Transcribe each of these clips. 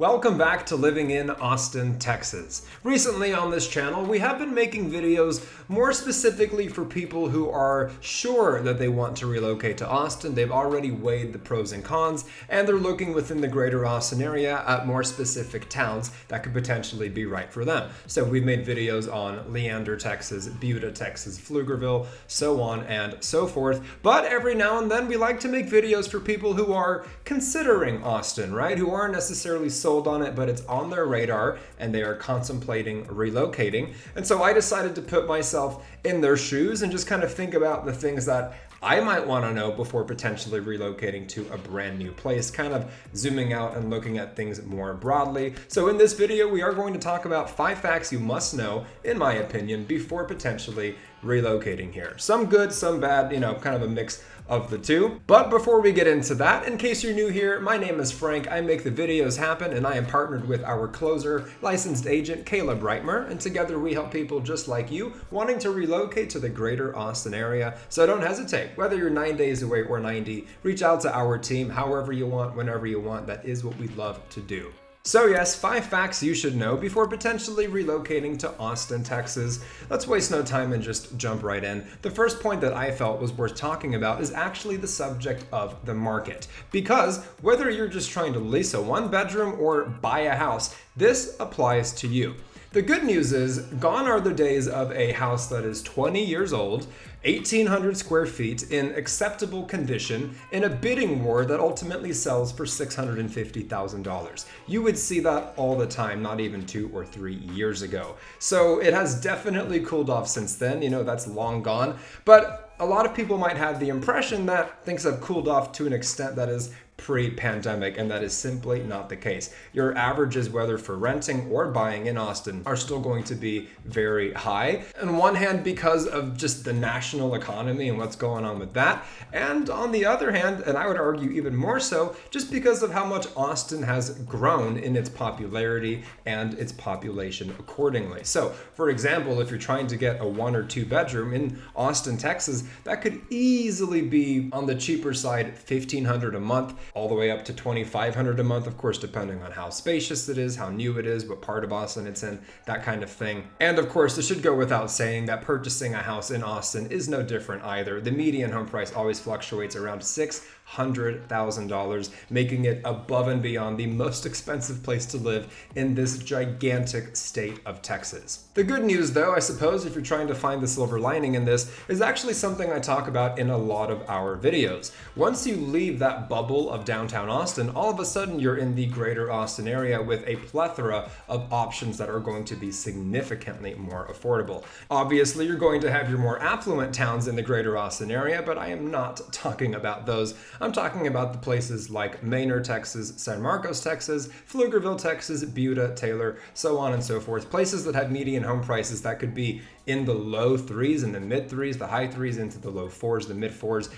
Welcome back to Living in Austin, Texas. Recently on this channel, we have been making videos more specifically for people who are sure that they want to relocate to Austin. They've already weighed the pros and cons, and they're looking within the greater Austin area at more specific towns that could potentially be right for them. So we've made videos on Leander, Texas, Buda, Texas, Pflugerville, so on and so forth. But every now and then we like to make videos for people who are considering Austin, right? Who aren't necessarily sold on it, but it's on their radar and they are contemplating relocating. And so I decided to put myself in their shoes and just kind of think about the things that I might want to know before potentially relocating to a brand new place, kind of zooming out and looking at things more broadly. So in this video, we are going to talk about 5 facts you must know, in my opinion, before potentially relocating here. Some good, some bad, kind of a mix of the two. But before we get into that, in case you're new here, my name is Frank. I make the videos happen, and I am partnered with our closer, licensed agent, Caleb Reitmer, and together we help people just like you wanting to relocate to the greater Austin area. So don't hesitate. Whether you're 9 days away or 90, reach out to our team however you want, whenever you want. That is what we love to do. So yes, 5 facts you should know before potentially relocating to Austin, Texas. Let's waste no time and just jump right in. The first point that I felt was worth talking about is actually the subject of the market. Because whether you're just trying to lease a 1-bedroom or buy a house, this applies to you. The good news is, gone are the days of a house that is 20 years old, 1,800 square feet in acceptable condition in a bidding war that ultimately sells for $650,000. You would see that all the time, not even 2 or 3 years ago. So it has definitely cooled off since then, that's long gone. But a lot of people might have the impression that things have cooled off to an extent that is pre-pandemic, and that is simply not the case. Your averages, whether for renting or buying in Austin, are still going to be very high. On one hand, because of just the national economy and what's going on with that, and on the other hand, and I would argue even more so, just because of how much Austin has grown in its popularity and its population accordingly. So, for example, if you're trying to get a 1 or 2 bedroom in Austin, Texas, that could easily be on the cheaper side, $1,500 a month, all the way up to $2,500 a month, of course, depending on how spacious it is, how new it is, what part of Austin it's in, that kind of thing. And of course, it should go without saying that purchasing a house in Austin is no different either. The median home price always fluctuates around $600,000, making it above and beyond the most expensive place to live in this gigantic state of Texas. The good news, though, I suppose, if you're trying to find the silver lining in this, is actually something I talk about in a lot of our videos. Once you leave that bubble of downtown Austin, all of a sudden you're in the greater Austin area with a plethora of options that are going to be significantly more affordable. Obviously, you're going to have your more affluent towns in the greater Austin area, but I am not talking about those. I'm talking about the places like Manor, Texas, San Marcos, Texas, Pflugerville, Texas, Buda, Taylor, so on and so forth. Places that have median home prices that could be in the low 3s, in the mid 3s, the high 3s, into the low 4s, the mid 4s,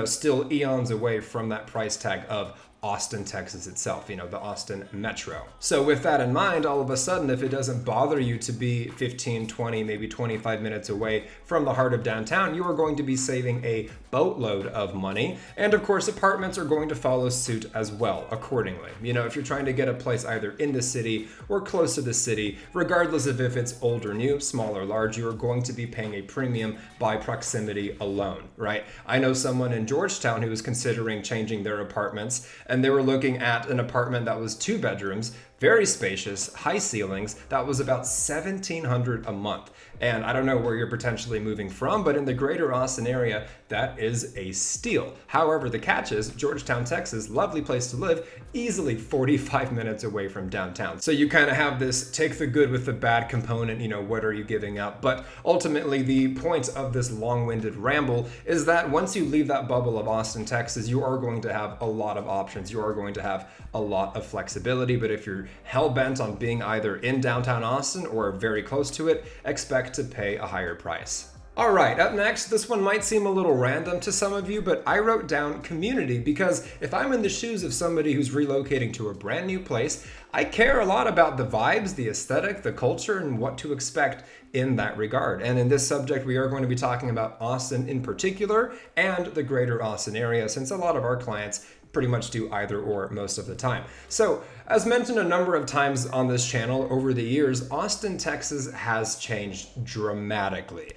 still eons away from that price tag of Austin, Texas itself, the Austin metro. So with that in mind, all of a sudden, if it doesn't bother you to be 15, 20, maybe 25 minutes away from the heart of downtown, you are going to be saving a boatload of money. And of course, apartments are going to follow suit as well accordingly. If you're trying to get a place either in the city or close to the city, regardless of if it's old or new, small or large, you are going to be paying a premium by proximity alone, right? I know someone in Georgetown who was considering changing their apartments, and they were looking at an apartment that was 2 bedrooms, very spacious, high ceilings, that was about $1,700 a month. And I don't know where you're potentially moving from, but in the greater Austin area, that is a steal. However, the catch is Georgetown, Texas, lovely place to live, easily 45 minutes away from downtown. So you kind of have this take the good with the bad component, what are you giving up? But ultimately, the point of this long-winded ramble is that once you leave that bubble of Austin, Texas, you are going to have a lot of options. You are going to have a lot of flexibility. But if you're hell-bent on being either in downtown Austin or very close to it, expect to pay a higher price. All right, up next, this one might seem a little random to some of you, but I wrote down community because if I'm in the shoes of somebody who's relocating to a brand new place, I care a lot about the vibes, the aesthetic, the culture, and what to expect in that regard. And in this subject, we are going to be talking about Austin in particular and the greater Austin area, since a lot of our clients pretty much do either or most of the time. So, as mentioned a number of times on this channel over the years, Austin, Texas has changed dramatically.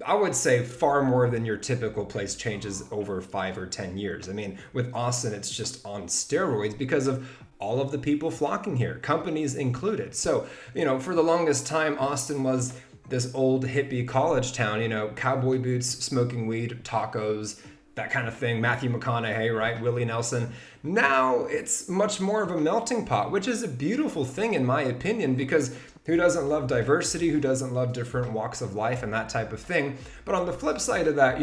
I would say far more than your typical place changes over 5 or 10 years. I mean, with Austin, it's just on steroids because of all of the people flocking here, companies included. So, for the longest time, Austin was this old hippie college town, cowboy boots, smoking weed, tacos, that kind of thing. Matthew McConaughey, right? Willie Nelson. Now it's much more of a melting pot, which is a beautiful thing in my opinion, because who doesn't love diversity? Who doesn't love different walks of life and that type of thing? But on the flip side of that,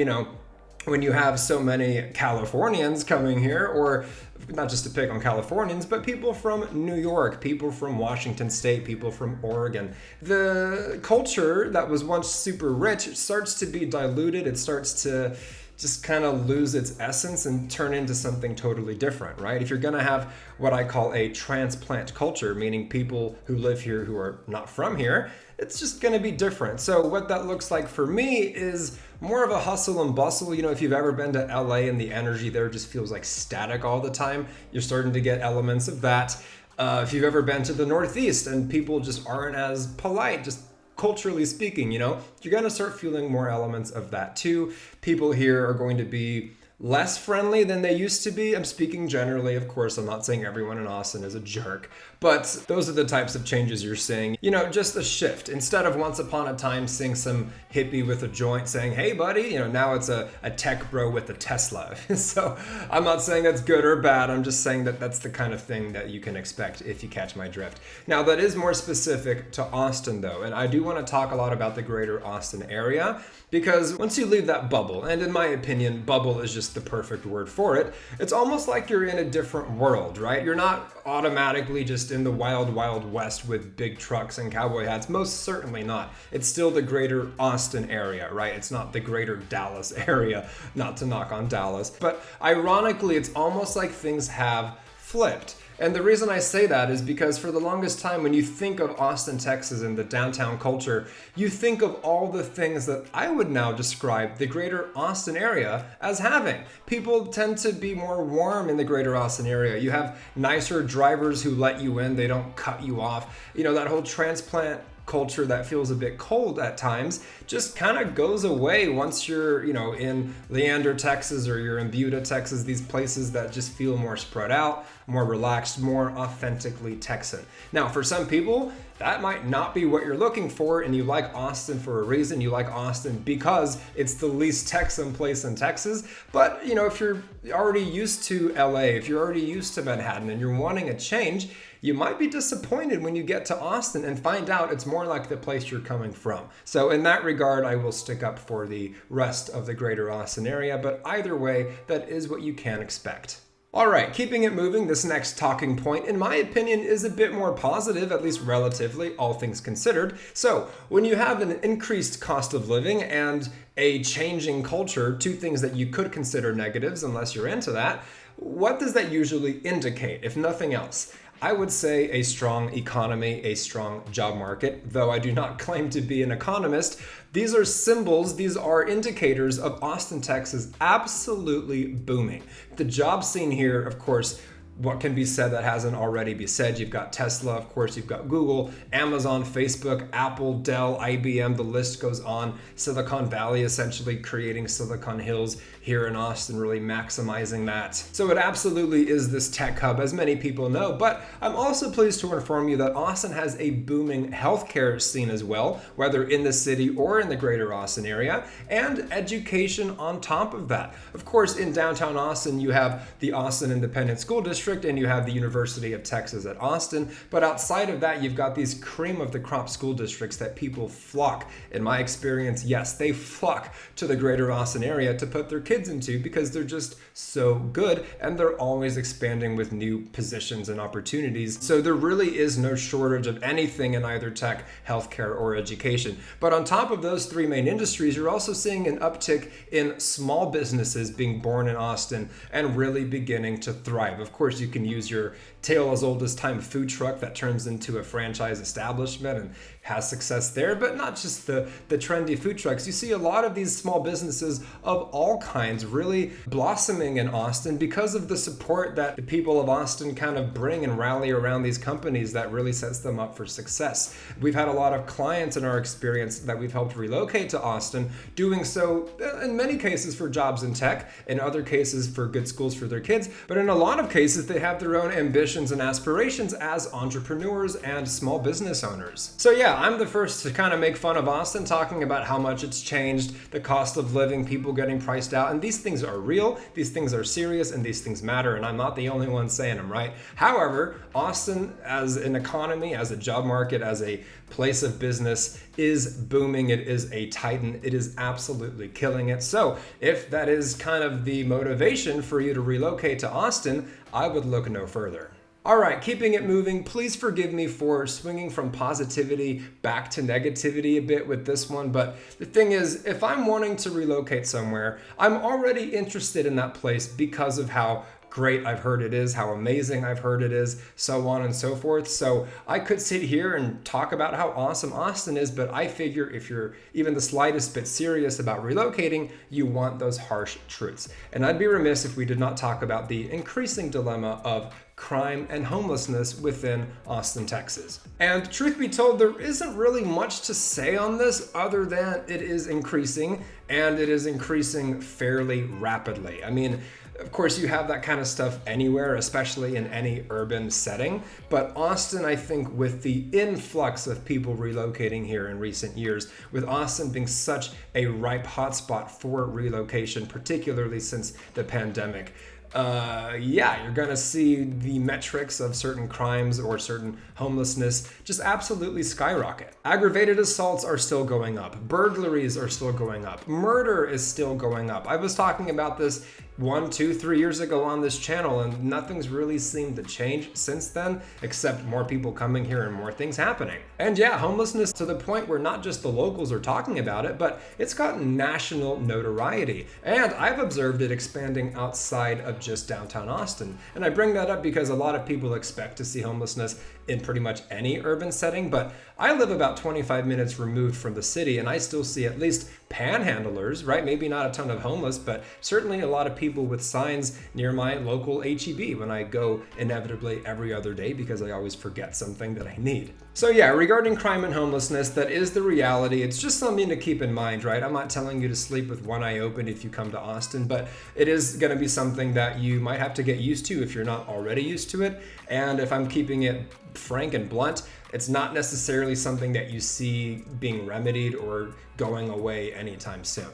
when you have so many Californians coming here, or not just to pick on Californians, but people from New York, people from Washington State, people from Oregon, the culture that was once super rich starts to be diluted. It starts to just kind of lose its essence and turn into something totally different, right? If you're going to have what I call a transplant culture, meaning people who live here who are not from here, it's just going to be different. So what that looks like for me is more of a hustle and bustle. If you've ever been to LA and the energy there just feels like static all the time, you're starting to get elements of that. If you've ever been to the Northeast and people just aren't as polite, just culturally speaking, you're going to start feeling more elements of that too. People here are going to be less friendly than they used to be. I'm speaking generally, of course. I'm not saying everyone in Austin is a jerk, but those are the types of changes you're seeing. Just a shift. Instead of once upon a time seeing some hippie with a joint saying, hey buddy, now it's a tech bro with a Tesla. So I'm not saying that's good or bad. I'm just saying that that's the kind of thing that you can expect if you catch my drift. Now that is more specific to Austin though. And I do want to talk a lot about the greater Austin area, because once you leave that bubble, and in my opinion, bubble is just the perfect word for it, it's almost like you're in a different world, right? You're not automatically just in the wild, wild west with big trucks and cowboy hats. Most certainly not. It's still the greater Austin area, right? It's not the greater Dallas area, not to knock on Dallas. But ironically, it's almost like things have flipped. And the reason I say that is because for the longest time, when you think of Austin, Texas and the downtown culture, you think of all the things that I would now describe the greater Austin area as having. People tend to be more warm in the greater Austin area. You have nicer drivers who let you in. They don't cut you off. That whole transplant culture that feels a bit cold at times just kind of goes away once you're, in Leander, Texas, or you're in Buda, Texas, these places that just feel more spread out, more relaxed, more authentically Texan. Now, for some people, that might not be what you're looking for, and you like Austin for a reason. You like Austin because it's the least Texan place in Texas. But, if you're already used to LA, if you're already used to Manhattan and you're wanting a change, you might be disappointed when you get to Austin and find out it's more like the place you're coming from. So in that regard, I will stick up for the rest of the greater Austin area, but either way, that is what you can expect. All right, keeping it moving, this next talking point, in my opinion, is a bit more positive, at least relatively, all things considered. So when you have an increased cost of living and a changing culture, two things that you could consider negatives unless you're into that, what does that usually indicate, if nothing else? I would say a strong economy, a strong job market, though I do not claim to be an economist. These are symbols, these are indicators of Austin, Texas absolutely booming. The job scene here, of course, what can be said that hasn't already been said? You've got Tesla, of course, you've got Google, Amazon, Facebook, Apple, Dell, IBM, the list goes on. Silicon Valley essentially creating Silicon Hills here in Austin, really maximizing that. So it absolutely is this tech hub, as many people know, but I'm also pleased to inform you that Austin has a booming healthcare scene as well, whether in the city or in the greater Austin area, and education on top of that. Of course, in downtown Austin, you have the Austin Independent School District and you have the University of Texas at Austin, but outside of that, you've got these cream of the crop school districts that people flock. In my experience, yes, they flock to the greater Austin area to put their kids into because they're just so good and they're always expanding with new positions and opportunities. So there really is no shortage of anything in either tech, healthcare, or education. But on top of those three main industries, you're also seeing an uptick in small businesses being born in Austin and really beginning to thrive. Of course, you can use your tale as old as time food truck that turns into a franchise establishment and has success there. But not just the trendy food trucks. You see a lot of these small businesses of all kinds really blossoming in Austin because of the support that the people of Austin kind of bring and rally around these companies that really sets them up for success. We've had a lot of clients in our experience that we've helped relocate to Austin, doing so in many cases for jobs in tech, in other cases for good schools for their kids, but in a lot of cases they have their own ambitions and aspirations as entrepreneurs and small business owners. So yeah, I'm the first to kind of make fun of Austin, talking about how much it's changed, the cost of living, people getting priced out, and these things are real, these things are serious, and these things matter, and I'm not the only one saying them, right? However, Austin as an economy, as a job market, as a place of business is booming. It is a titan. It is absolutely killing it. So if that is kind of the motivation for you to relocate to Austin, I would look no further. All right, keeping it moving, please forgive me for swinging from positivity back to negativity a bit with this one, but the thing is, if I'm wanting to relocate somewhere, I'm already interested in that place because of how great I've heard it is, how amazing I've heard it is, so on and so forth. So I could sit here and talk about how awesome Austin is, but I figure if you're even the slightest bit serious about relocating, you want those harsh truths. And I'd be remiss if we did not talk about the increasing dilemma of crime and homelessness within Austin, Texas. And truth be told, there isn't really much to say on this other than it is increasing, and it is increasing fairly rapidly. I mean, of course, you have that kind of stuff anywhere, especially in any urban setting. But Austin, I think, with the influx of people relocating here in recent years, with Austin being such a ripe hotspot for relocation, particularly since the pandemic, you're gonna see the metrics of certain crimes or certain homelessness just absolutely skyrocket. Aggravated assaults are still going up. Burglaries are still going up. Murder is still going up. I was talking about this 1, 2, 3 years ago on this channel, and nothing's really seemed to change since then, except more people coming here and more things happening. And yeah, homelessness to the point where not just the locals are talking about it, but it's gotten national notoriety. And I've observed it expanding outside of just downtown Austin. And I bring that up because a lot of people expect to see homelessness in pretty much any urban setting, but I live about 25 minutes removed from the city, and I still see at least panhandlers, right? Maybe not a ton of homeless, but certainly a lot of people with signs near my local HEB when I go inevitably every other day because I always forget something that I need. So yeah, regarding crime and homelessness, that is the reality. It's just something to keep in mind, right? I'm not telling you to sleep with one eye open if you come to Austin, but it is going to be something that you might have to get used to if you're not already used to it. And if I'm keeping it frank and blunt, it's not necessarily something that you see being remedied or going away anytime soon.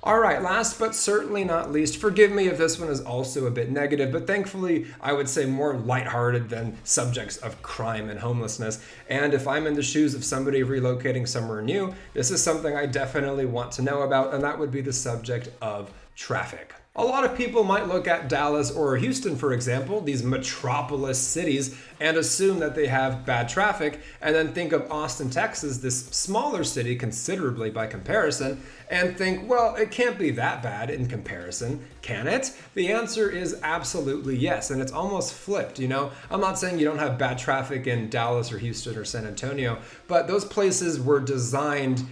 All right, last but certainly not least, forgive me if this one is also a bit negative, but thankfully I would say more lighthearted than subjects of crime and homelessness. And if I'm in the shoes of somebody relocating somewhere new, this is something I definitely want to know about, and that would be the subject of traffic. A lot of people might look at Dallas or Houston, for example, these metropolis cities, and assume that they have bad traffic, and then think of Austin, Texas, this smaller city considerably by comparison, and think, well, it can't be that bad in comparison, can it? The answer is absolutely yes, and it's almost flipped, you know? I'm not saying you don't have bad traffic in Dallas or Houston or San Antonio, but those places were designed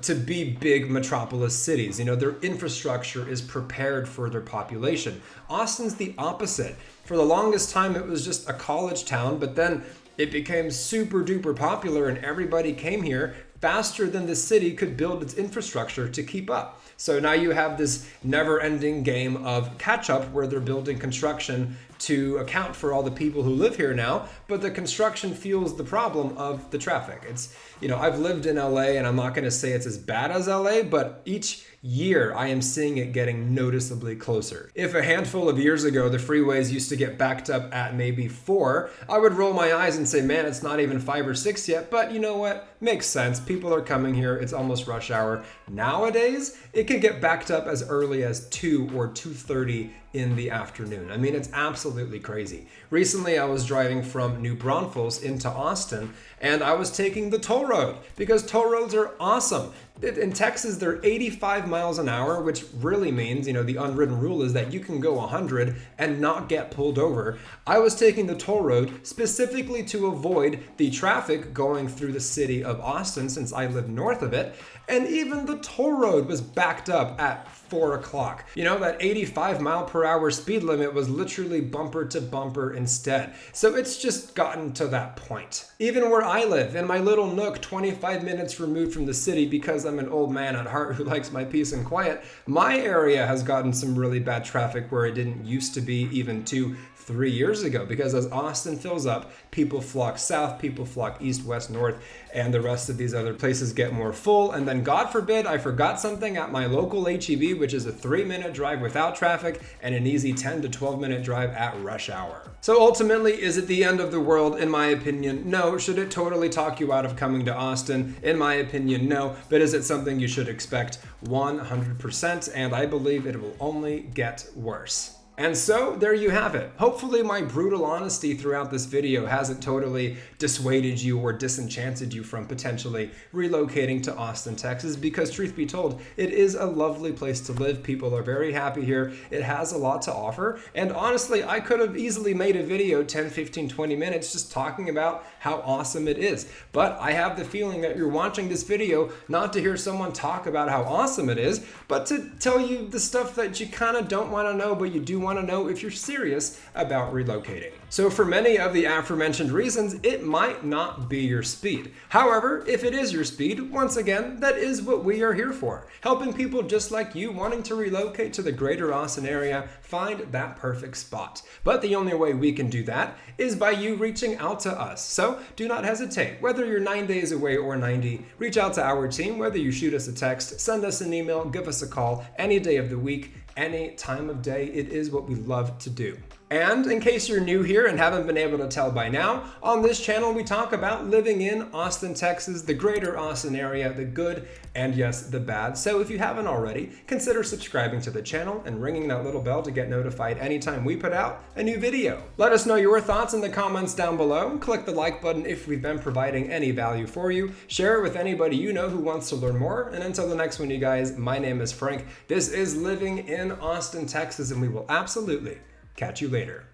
to be big metropolis cities. You know, their infrastructure is prepared for their population. Austin's the opposite. For the longest time, it was just a college town, but then it became super duper popular and everybody came here faster than the city could build its infrastructure to keep up. So now you have this never-ending game of catch-up where they're building construction to account for all the people who live here now, but the construction fuels the problem of the traffic. It's, you know, I've lived in LA, and I'm not going to say it's as bad as LA, but each year I am seeing it getting noticeably closer. If a handful of years ago the freeways used to get backed up at maybe 4, I would roll my eyes and say, man, it's not even 5 or 6 yet, but you know what? Makes sense. People are coming here. It's almost rush hour. Nowadays, it can get backed up as early as 2 or 2:30 in the afternoon. I mean, it's absolutely crazy. Recently, I was driving from New Braunfels into Austin, and I was taking the toll road because toll roads are awesome. In Texas, they're 85 miles an hour, which really means, the unwritten rule is that you can go 100 and not get pulled over. I was taking the toll road specifically to avoid the traffic going through the city of Austin since I live north of it. And even the toll road was backed up at 4 o'clock. That 85 mile per hour speed limit was literally bumper to bumper instead. So it's just gotten to that point. Even where I live, in my little nook 25 minutes removed from the city, because I'm an old man at heart who likes my peace and quiet, my area has gotten some really bad traffic where it didn't used to be even 2-3 years ago, because as Austin fills up, people flock south, people flock east, west, north, and the rest of these other places get more full. And then God forbid I forgot something at my local HEB, which is a 3-minute drive without traffic and an easy 10 to 12-minute drive at rush hour. So ultimately, is it the end of the world? In my opinion, no. Should it totally talk you out of coming to Austin? In my opinion, no. But is it something you should expect? 100%, and I believe it will only get worse. And so there you have it. Hopefully my brutal honesty throughout this video hasn't totally dissuaded you or disenchanted you from potentially relocating to Austin, Texas, because truth be told, it is a lovely place to live. People are very happy here. It has a lot to offer. And honestly, I could have easily made a video 10, 15, 20 minutes just talking about how awesome it is. But I have the feeling that you're watching this video not to hear someone talk about how awesome it is, but to tell you the stuff that you kind of don't want to know, but you do want to know if you're serious about relocating. So for many of the aforementioned reasons, it might not be your speed. However, if it is your speed, once again, that is what we are here for. Helping people just like you wanting to relocate to the greater Austin area find that perfect spot. But the only way we can do that is by you reaching out to us. So do not hesitate. Whether you're 9 days away or 90, reach out to our team, whether you shoot us a text, send us an email, give us a call, any day of the week, any time of day. It is what we love to do. And in case you're new here and haven't been able to tell by now, on this channel we talk about living in Austin, Texas, the greater Austin area, the good and yes, the bad. So if you haven't already, consider subscribing to the channel and ringing that little bell to get notified anytime we put out a new video. Let us know your thoughts in the comments down below. Click the like button if we've been providing any value for you. Share it with anybody you know who wants to learn more. And until the next one, you guys, my name is Frank. This is Living in Austin, Texas, and we will absolutely catch you later.